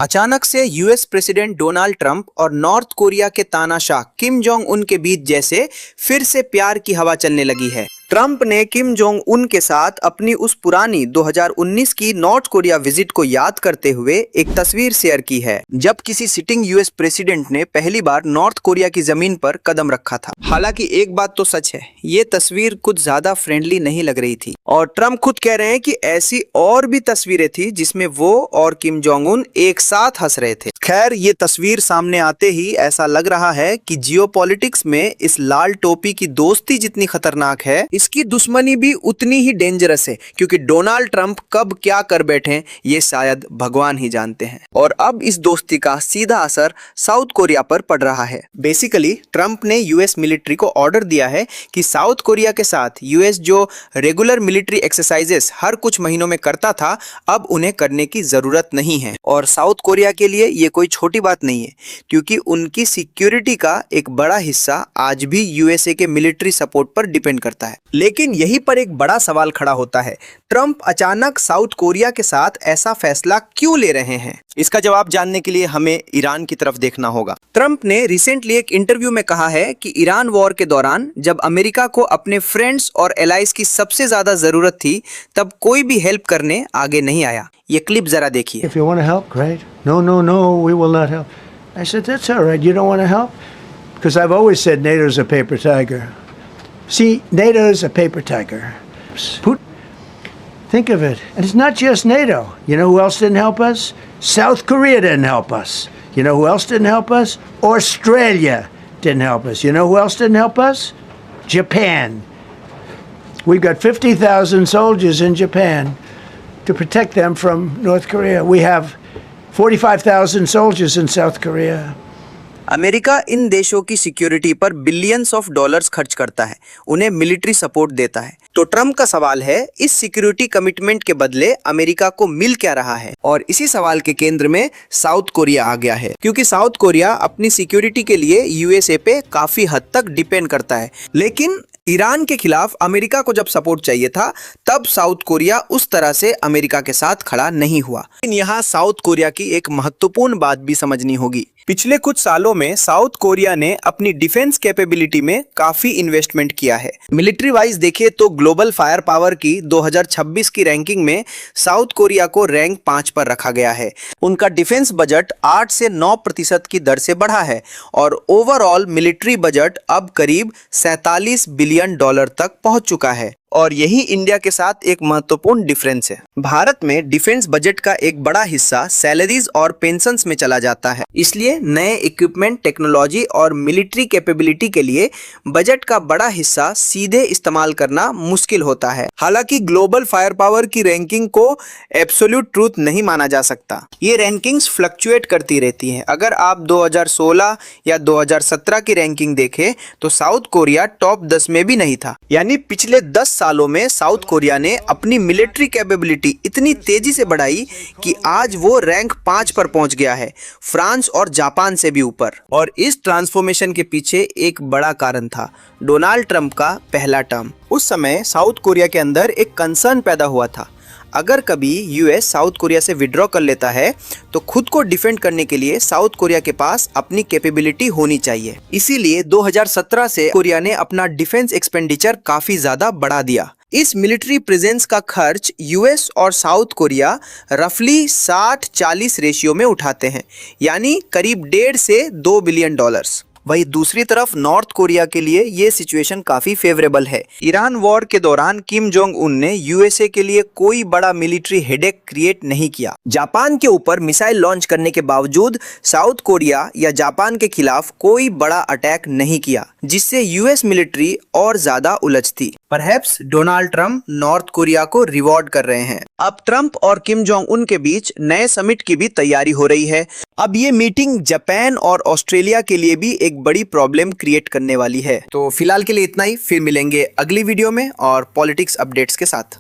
अचानक से US president Donald Trump और नॉर्थ कोरिया के तानाशाह किम जोंग उन के बीच जैसे फिर से प्यार की हवा चलने लगी है। ट्रंप ने किम जोंग उन के साथ अपनी उस पुरानी 2019 की नॉर्थ कोरिया विजिट को याद करते हुए एक तस्वीर शेयर की है, जब किसी सिटिंग यूएस प्रेसिडेंट ने पहली बार नॉर्थ कोरिया की जमीन पर कदम रखा था। हालांकि एक बात तो सच है, ये तस्वीर कुछ ज्यादा फ्रेंडली नहीं लग रही थी और ट्रंप खुद कह रहे हैं कि ऐसी और भी तस्वीरें थी जिसमें वो और किम जोंग उन एक साथ हंस रहे थे। खैर, ये तस्वीर सामने आते ही ऐसा लग रहा है कि जियोपॉलिटिक्स में इस लाल टोपी की दोस्ती जितनी खतरनाक है, इसकी दुश्मनी भी उतनी ही डेंजरस है, क्योंकि डोनाल्ड ट्रंप कब क्या कर बैठे ये शायद भगवान ही जानते हैं। और अब इस दोस्ती का सीधा असर साउथ कोरिया पर पड़ रहा है। बेसिकली ट्रंप ने यूएस मिलिट्री को ऑर्डर दिया है कि साउथ कोरिया के साथ यूएस जो रेगुलर मिलिट्री एक्सरसाइजेस हर कुछ महीनों में करता था, अब उन्हें करने की जरूरत नहीं है। और साउथ कोरिया के लिए ये कोई छोटी बात नहीं है, क्योंकि उनकी सिक्योरिटी का एक बड़ा हिस्सा आज भी यूएसए के मिलिट्री सपोर्ट पर डिपेंड करता है। लेकिन यहीं पर एक बड़ा सवाल खड़ा होता है, ट्रंप अचानक साउथ कोरिया के साथ ऐसा फैसला क्यों ले रहे हैं? इसका जवाब जानने के लिए हमें ईरान की तरफ देखना होगा। ट्रंप ने रिसेंटली एक इंटरव्यू में कहा है कि ईरान वॉर के दौरान जब अमेरिका को अपने फ्रेंड्स और एलाइज की सबसे ज्यादा जरूरत थी, तब कोई भी हेल्प करने आगे नहीं आया। ये क्लिप जरा देखिए। If you want to help, great. No, we will not help. I said, that's all right. You don't want to help? Because I've always said NATO's a paper tiger. See, NATO's a paper tiger. Think of it. And it's not just NATO. You know who else didn't help us? South Korea didn't help us. You know who else didn't help us? Australia didn't help us. You know who else didn't help us? Japan. We've got 50,000 soldiers in Japan to protect them from North Korea. We have 45,000 soldiers in South Korea. America इन देशों की security पर billions of dollars खर्च करता है, उन्हें military support देता है। तो ट्रंप का सवाल है, इस सिक्योरिटी कमिटमेंट के बदले अमेरिका को मिल क्या रहा है? और इसी सवाल के केंद्र में साउथ कोरिया आ गया है, क्योंकि साउथ कोरिया अपनी सिक्योरिटी के लिए यूएसए पे काफी हद तक डिपेंड करता है। लेकिन ईरान के खिलाफ अमेरिका को जब सपोर्ट चाहिए था, तब साउथ कोरिया उस तरह से अमेरिका के साथ खड़ा नहीं हुआ। लेकिन यहाँ साउथ कोरिया की एक महत्वपूर्ण बात भी समझनी होगी। पिछले कुछ सालों में साउथ कोरिया ने अपनी डिफेंस कैपेबिलिटी में काफी इन्वेस्टमेंट किया है। मिलिट्री वाइज देखें तो ग्लोबल फायर पावर की 2026 की रैंकिंग में साउथ कोरिया को रैंक 5 पर रखा गया है। उनका डिफेंस बजट 8 से 9% की दर से बढ़ा है और ओवरऑल मिलिट्री बजट अब करीब 47 बिलियन डॉलर तक पहुंच चुका है। और यही इंडिया के साथ एक महत्वपूर्ण डिफरेंस है। भारत में डिफेंस बजट का एक बड़ा हिस्सा सैलरीज और पेंशन्स में चला जाता है, इसलिए नए इक्विपमेंट, टेक्नोलॉजी और मिलिट्री कैपेबिलिटी के लिए बजट का बड़ा हिस्सा सीधे इस्तेमाल करना मुश्किल होता है। हालांकि ग्लोबल फायर पावर की रैंकिंग को एब्सोल्यूट ट्रूथ नहीं माना जा सकता। ये रैंकिंग्स फ्लक्चुएट करती रहती हैं। अगर आप 2016 या 2017 की रैंकिंग देखें तो साउथ कोरिया टॉप 10 में भी नहीं था। यानी पिछले 10 सालों में साउथ कोरिया ने अपनी मिलिट्री कैपेबिलिटी इतनी तेजी से बढ़ाई कि आज वो रैंक 5 पर पहुंच गया है, फ्रांस और जापान से भी ऊपर। और इस ट्रांसफॉर्मेशन के पीछे एक बड़ा कारण था, डोनाल्ड ट्रंप का पहला टर्म। उस समय साउथ कोरिया के अंदर एक कंसर्न पैदा हुआ था, अगर कभी यूएस साउथ कोरिया से विड्रॉ कर लेता है तो खुद को डिफेंड करने के लिए साउथ कोरिया के पास अपनी कैपेबिलिटी होनी चाहिए। इसीलिए 2017 से कोरिया ने अपना डिफेंस एक्सपेंडिचर काफी ज्यादा बढ़ा दिया। इस मिलिट्री प्रेजेंस का खर्च यूएस और साउथ कोरिया रफली 60-40 रेशियो में उठाते हैं, यानी करीब 1.5 से 2 बिलियन डॉलर्स। वही दूसरी तरफ नॉर्थ कोरिया के लिए ये सिचुएशन काफी फेवरेबल है। ईरान वॉर के दौरान किम जोंग उन ने यूएसए के लिए कोई बड़ा मिलिट्री हेडेक क्रिएट नहीं किया। जापान के ऊपर मिसाइल लॉन्च करने के बावजूद साउथ कोरिया या जापान के खिलाफ कोई बड़ा अटैक नहीं किया, जिससे यूएस मिलिट्री और ज्यादा उलझती। Perhaps Donald Trump North Korea को रिवॉर्ड कर रहे हैं। अब ट्रंप और किम जोंग उन के बीच नए समिट की भी तैयारी हो रही है। अब ये मीटिंग जापान और ऑस्ट्रेलिया के लिए भी एक बड़ी प्रॉब्लम क्रिएट करने वाली है। तो फिलहाल के लिए इतना ही, फिर मिलेंगे अगली वीडियो में और पॉलिटिक्स अपडेट्स के साथ।